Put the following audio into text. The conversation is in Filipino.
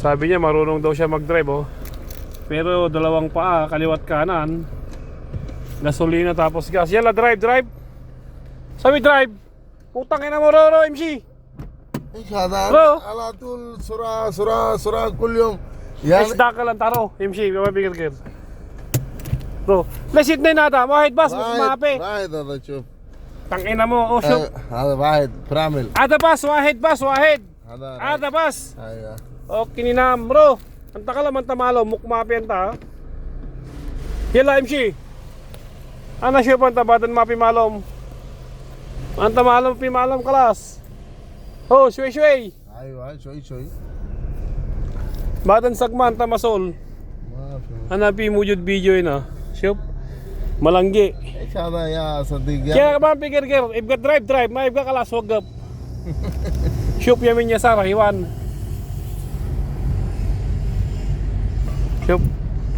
Sabi niya marunong daw siya mag-drive oh. Pero dalawang paa, kaliwat kanan. Gasolina tapos gas. Yala, drive. Sabi drive. Putang ina mo Roro MC. هذا على طول سرعة كل يوم يعني Isda ka lang taro MC. Mabigil. Bro, lesit na nata. Wahid bas, mape. واحد هذا شوف Tangina mo, oh shoot. هذا واحد برامل Ada bas, wahid. هذا Ada bas. ايوه Okay ni nam bro. Anta ka laman tamalo, mukmapi anta. Yala MC. Ana siya panta badan mapi malom. Anta malom pi malom kelas. Oh, shway. ايوه شوي Badan sagman tamasol. ما في Hanapi mo jud video ina. Shop. Malanggi. ايش هذا يا صديقي Kaya ka ba pikir ibga drive, may ibga kalas wag up. Shop yamin niya sa rahiwan. Shop.